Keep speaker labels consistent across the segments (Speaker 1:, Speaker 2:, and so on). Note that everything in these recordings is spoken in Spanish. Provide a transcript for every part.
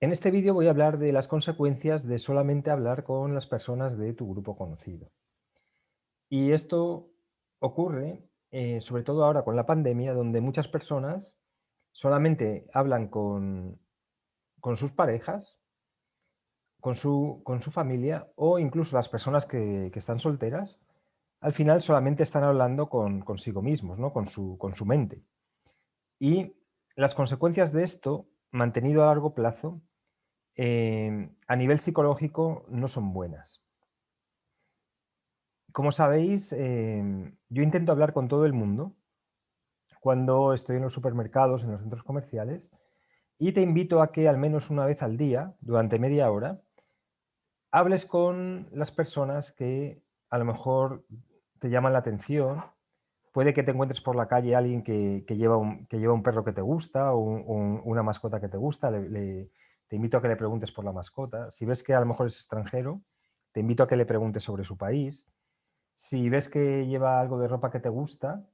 Speaker 1: En este vídeo voy a hablar de las consecuencias de solamente hablar con las personas de tu grupo conocido. Y esto ocurre, sobre todo ahora con la pandemia, donde muchas personas solamente hablan con sus parejas, con su familia o incluso las personas que están solteras, al final solamente están hablando consigo mismos, ¿no? con su mente. Y las consecuencias de esto, mantenido a largo plazo, a nivel psicológico no son buenas. Como sabéis, yo intento hablar con todo el mundo cuando estoy en los supermercados, en los centros comerciales, y te invito a que al menos una vez al día, durante media hora, hables con las personas que a lo mejor te llaman la atención. Puede que te encuentres por la calle a alguien que lleva un perro que te gusta o una mascota que te gusta. Te invito a que le preguntes por la mascota. Si ves que a lo mejor es extranjero, te invito a que le preguntes sobre su país. Si ves que lleva algo de ropa que te gusta,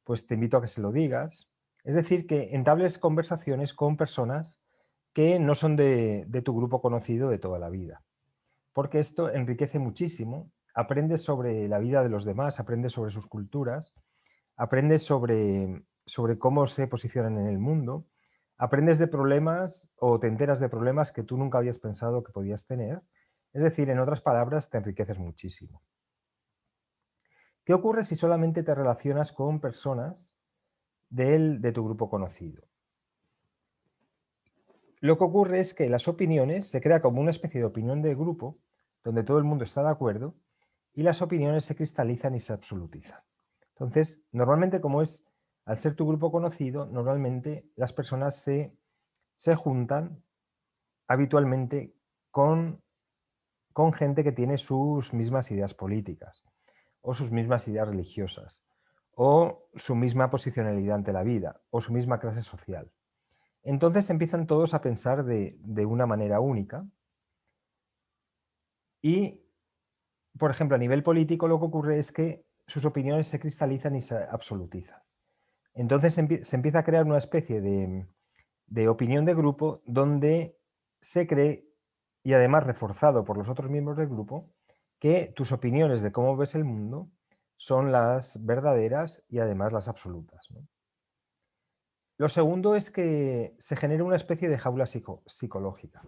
Speaker 1: pues te invito a que se lo digas. Es decir, que entables conversaciones con personas que no son de tu grupo conocido de toda la vida. Porque esto enriquece muchísimo. Aprendes sobre la vida de los demás, aprendes sobre sus culturas, aprendes sobre cómo se posicionan en el mundo, aprendes de problemas o te enteras de problemas que tú nunca habías pensado que podías tener. Es decir, en otras palabras, te enriqueces muchísimo. ¿Qué ocurre si solamente te relacionas con personas de tu grupo conocido? Lo que ocurre es que las opiniones se crea como una especie de opinión de grupo, donde todo el mundo está de acuerdo, y las opiniones se cristalizan y se absolutizan. Entonces, normalmente al ser tu grupo conocido, normalmente las personas se juntan habitualmente con, con gente que tiene sus mismas ideas políticas o sus mismas ideas religiosas, o su misma posicionalidad ante la vida, o su misma clase social. Entonces empiezan todos a pensar de una manera única y, por ejemplo, a nivel político lo que ocurre es que sus opiniones se cristalizan y se absolutizan. Entonces se empieza a crear una especie de opinión de grupo donde se cree, y además reforzado por los otros miembros del grupo, que tus opiniones de cómo ves el mundo son las verdaderas y además las absolutas, ¿no? Lo segundo es que se genera una especie de jaula psicológica.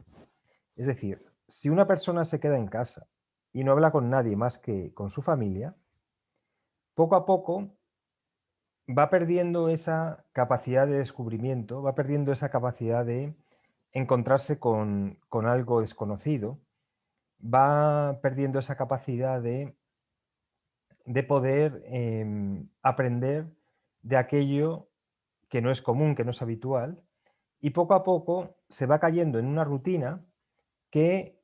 Speaker 1: Es decir, si una persona se queda en casa y no habla con nadie más que con su familia, poco a poco va perdiendo esa capacidad de descubrimiento, va perdiendo esa capacidad de encontrarse con algo desconocido, va perdiendo esa capacidad de poder aprender de aquello que no es común, que no es habitual, y poco a poco se va cayendo en una rutina que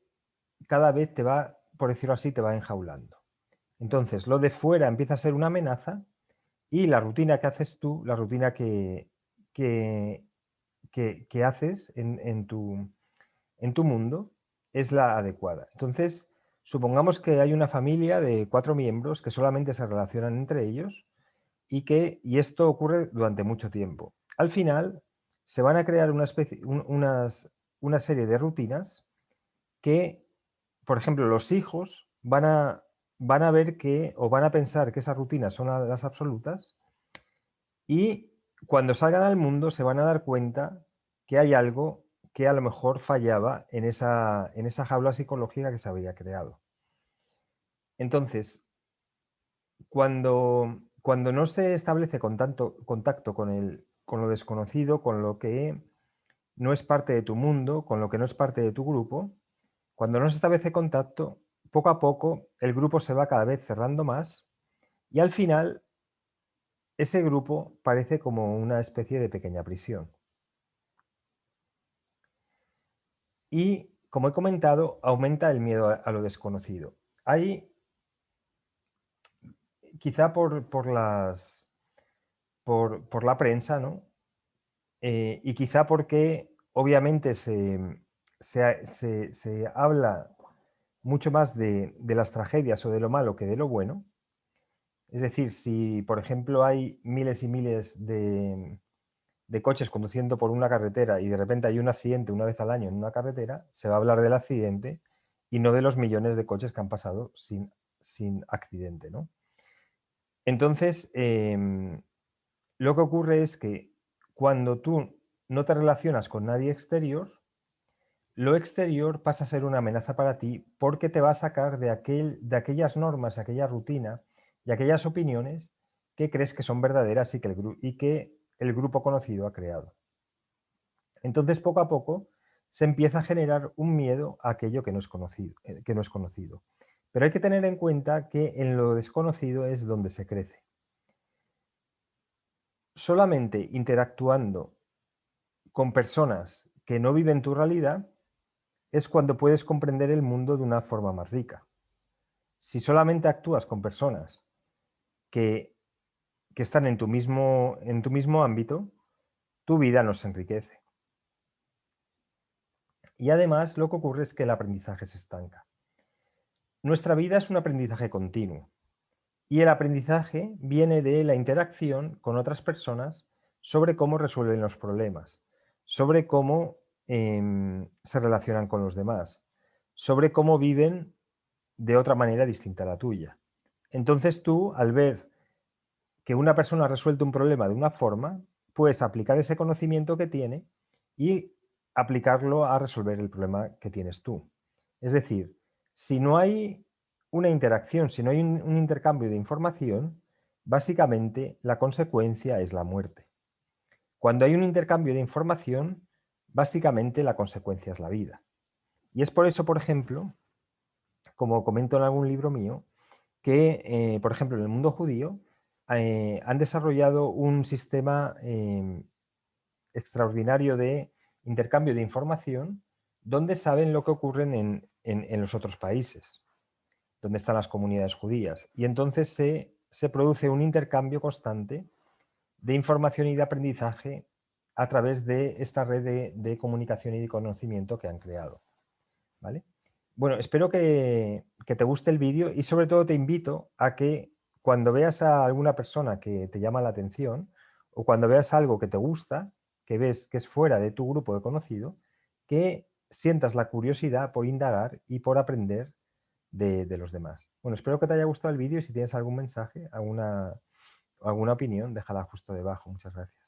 Speaker 1: cada vez te va, por decirlo así, te va enjaulando. Entonces, lo de fuera empieza a ser una amenaza y la rutina que haces tú, la rutina que, que haces en tu mundo es la adecuada. Entonces, supongamos que hay una familia de 4 miembros que solamente se relacionan entre ellos y esto ocurre durante mucho tiempo. Al final, se van a crear una serie de rutinas que, por ejemplo, los hijos van a ver que, o van a pensar que esas rutinas son las absolutas, y cuando salgan al mundo se van a dar cuenta que hay algo que a lo mejor fallaba en esa jaula psicológica que se había creado. Entonces, cuando no se establece contacto con lo desconocido, con lo que no es parte de tu mundo, con lo que no es parte de tu grupo, cuando no se establece contacto, poco a poco el grupo se va cada vez cerrando más y al final ese grupo parece como una especie de pequeña prisión. Y, como he comentado, aumenta el miedo a lo desconocido. Hay, quizá por la prensa, ¿no? Y quizá porque obviamente se habla mucho más de las tragedias o de lo malo que de lo bueno. Es decir, si por ejemplo hay miles y miles de coches conduciendo por una carretera y de repente hay un accidente una vez al año en una carretera, se va a hablar del accidente y no de los millones de coches que han pasado sin accidente, ¿no? Entonces, lo que ocurre es que cuando tú no te relacionas con nadie exterior, lo exterior pasa a ser una amenaza para ti porque te va a sacar de aquellas normas, aquella rutina y aquellas opiniones que crees que son verdaderas y que el grupo conocido ha creado. Entonces, poco a poco, se empieza a generar un miedo a aquello que no es conocido. Pero hay que tener en cuenta que en lo desconocido es donde se crece. Solamente interactuando con personas que no viven tu realidad es cuando puedes comprender el mundo de una forma más rica. Si solamente actúas con personas que, que están en tu mismo ámbito, tu vida no se enriquece. Y además lo que ocurre es que el aprendizaje se estanca. Nuestra vida es un aprendizaje continuo y el aprendizaje viene de la interacción con otras personas sobre cómo resuelven los problemas, sobre cómo se relacionan con los demás, sobre cómo viven de otra manera distinta a la tuya. Entonces tú, al ver que una persona ha resuelto un problema de una forma, puedes aplicar ese conocimiento que tiene y aplicarlo a resolver el problema que tienes tú. Es decir, si no hay una interacción, si no hay un intercambio de información, básicamente la consecuencia es la muerte. Cuando hay un intercambio de información, básicamente la consecuencia es la vida. Y es por eso, por ejemplo, como comento en algún libro mío, que, por ejemplo, en el mundo judío han desarrollado un sistema extraordinario de intercambio de información donde saben lo que ocurre en los otros países, donde están las comunidades judías. Y entonces se produce un intercambio constante de información y de aprendizaje a través de esta red de comunicación y de conocimiento que han creado. ¿Vale? Bueno, espero que te guste el vídeo y sobre todo te invito a que cuando veas a alguna persona que te llama la atención o cuando veas algo que te gusta, que ves que es fuera de tu grupo de conocido, que sientas la curiosidad por indagar y por aprender de los demás. Bueno, espero que te haya gustado el vídeo y si tienes algún mensaje, alguna opinión, déjala justo debajo. Muchas gracias.